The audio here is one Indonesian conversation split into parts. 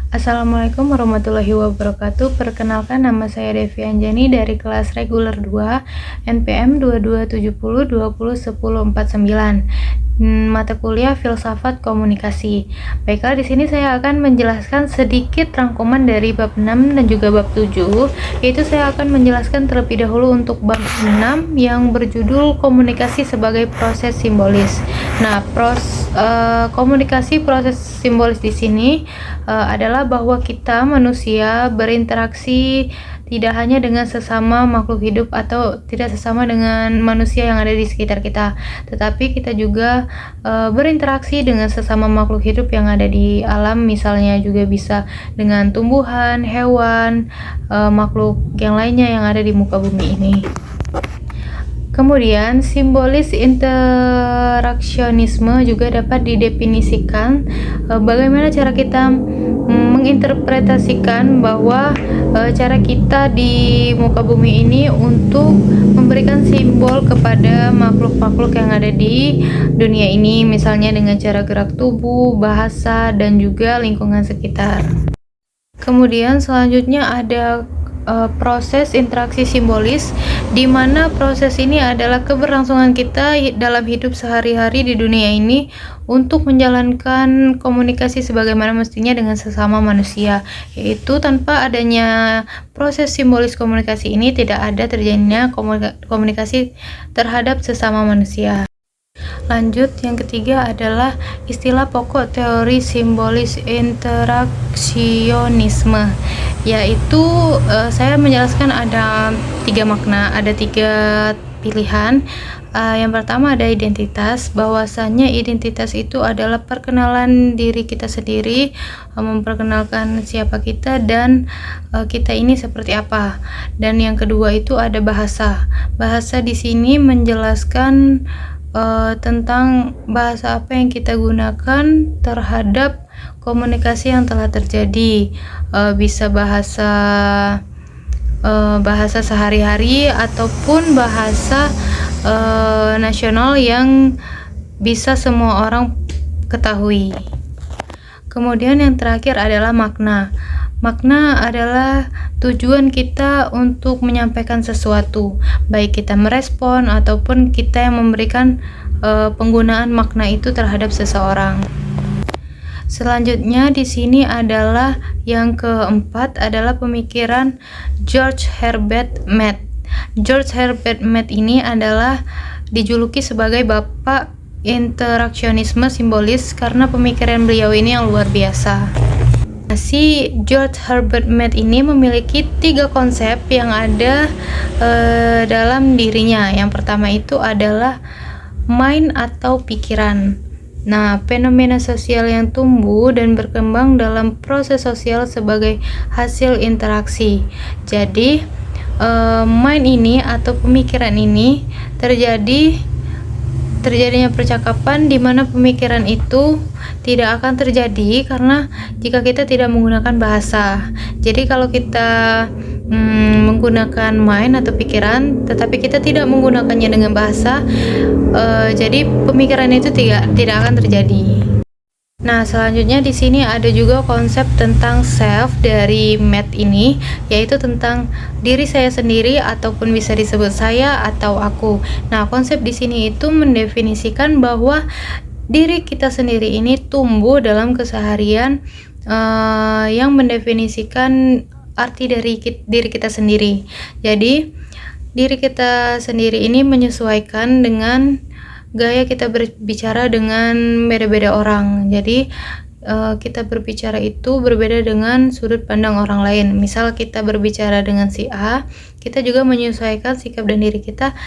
Assalamualaikum warahmatullahi wabarakatuh. Perkenalkan, nama saya Devi Anjani dari kelas reguler 2 NPM 2270201049. Mata kuliah Filsafat Komunikasi. Baiklah, di sini saya akan menjelaskan sedikit rangkuman dari bab 6 dan juga bab 7, yaitu saya akan menjelaskan terlebih dahulu untuk bab 6 yang berjudul Komunikasi sebagai Proses Simbolis. Nah, komunikasi proses simbolis di sini adalah bahwa kita manusia berinteraksi tidak hanya dengan sesama makhluk hidup atau tidak sesama dengan manusia yang ada di sekitar kita, tetapi kita juga berinteraksi dengan sesama makhluk hidup yang ada di alam, misalnya juga bisa dengan tumbuhan, hewan, makhluk yang lainnya yang ada di muka bumi ini. Kemudian, simbolis interaksionisme juga dapat didefinisikan bagaimana cara kita menginterpretasikan bahwa cara kita di muka bumi ini untuk memberikan simbol kepada makhluk-makhluk yang ada di dunia ini, misalnya dengan cara gerak tubuh, bahasa, dan juga lingkungan sekitar. Kemudian selanjutnya ada proses interaksi simbolis, di mana proses ini adalah keberlangsungan kita dalam hidup sehari-hari di dunia ini untuk menjalankan komunikasi sebagaimana mestinya dengan sesama manusia, yaitu tanpa adanya proses simbolis komunikasi ini tidak ada terjadinya komunikasi terhadap sesama manusia. Lanjut, yang ketiga adalah istilah pokok teori simbolis interaksionisme, yaitu saya menjelaskan ada 3 makna, ada 3 pilihan. Yang pertama ada identitas, bahwasannya identitas itu adalah perkenalan diri kita sendiri, memperkenalkan siapa kita dan kita ini seperti apa. Dan yang kedua itu ada bahasa. Bahasa di sini menjelaskan tentang bahasa apa yang kita gunakan terhadap komunikasi yang telah terjadi, bisa bahasa sehari-hari ataupun bahasa nasional yang bisa semua orang ketahui. Kemudian yang terakhir adalah makna. Makna adalah tujuan kita untuk menyampaikan sesuatu, baik kita merespon ataupun kita yang memberikan penggunaan makna itu terhadap seseorang. Selanjutnya di sini adalah yang keempat adalah pemikiran George Herbert Mead. George Herbert Mead ini adalah dijuluki sebagai bapak interaksionisme simbolis karena pemikiran beliau ini yang luar biasa. Si George Herbert Mead ini memiliki 3 konsep yang ada dalam dirinya. Yang pertama itu adalah mind atau pikiran. Nah, fenomena sosial yang tumbuh dan berkembang dalam proses sosial sebagai hasil interaksi. Jadi, mind ini atau pemikiran ini terjadinya percakapan di mana pemikiran itu tidak akan terjadi karena jika kita tidak menggunakan bahasa. Jadi kalau kita menggunakan mind atau pikiran tetapi kita tidak menggunakannya dengan bahasa, jadi pemikiran itu tidak akan terjadi. Nah, selanjutnya di sini ada juga konsep tentang self dari Mead ini, yaitu tentang diri saya sendiri ataupun bisa disebut saya atau aku. Nah, konsep di sini itu mendefinisikan bahwa diri kita sendiri ini tumbuh dalam keseharian yang mendefinisikan arti dari diri kita sendiri. Jadi, diri kita sendiri ini menyesuaikan dengan gaya kita berbicara dengan beda-beda orang. Jadi kita berbicara itu berbeda dengan sudut pandang orang lain. Misal kita berbicara dengan si A, kita juga menyesuaikan sikap dan diri kita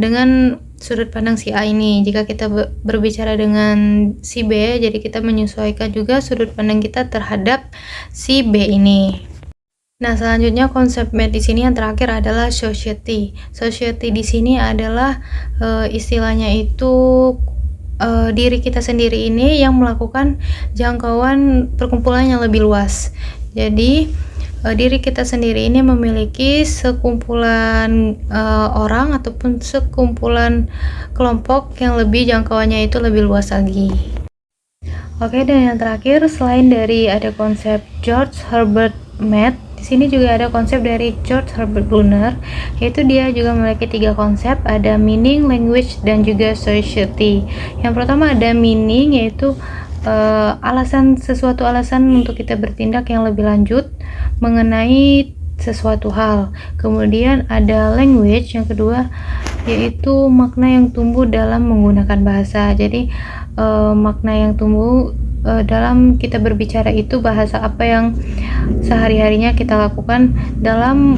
dengan sudut pandang si A ini. Jika kita berbicara dengan si B, jadi kita menyesuaikan juga sudut pandang kita terhadap si B ini. Nah, selanjutnya konsep Mead di sini yang terakhir adalah society. Society di sini adalah istilahnya itu diri kita sendiri ini yang melakukan jangkauan perkumpulan yang lebih luas. Jadi diri kita sendiri ini memiliki sekumpulan orang ataupun sekumpulan kelompok yang lebih jangkauannya itu lebih luas lagi. Oke, dan yang terakhir, selain dari ada konsep George Herbert Mead, di sini juga ada konsep dari George Herbert Brunner, yaitu dia juga memiliki 3 konsep, ada meaning, language, dan juga society. Yang pertama ada meaning, yaitu sesuatu alasan untuk kita bertindak yang lebih lanjut mengenai sesuatu hal. Kemudian ada language, yang kedua yaitu makna yang tumbuh dalam menggunakan bahasa. Jadi makna yang tumbuh dalam kita berbicara itu bahasa apa yang sehari-harinya kita lakukan dalam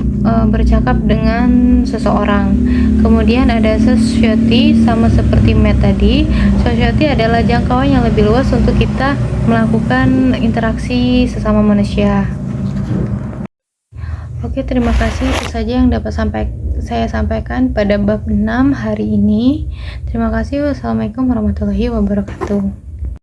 bercakap dengan seseorang. Kemudian ada society, sama seperti Matt tadi. Society adalah jangkauan yang lebih luas untuk kita melakukan interaksi sesama manusia. Oke, terima kasih. Itu saja yang dapat saya sampaikan pada bab 6 hari ini. Terima kasih. Wassalamualaikum warahmatullahi wabarakatuh.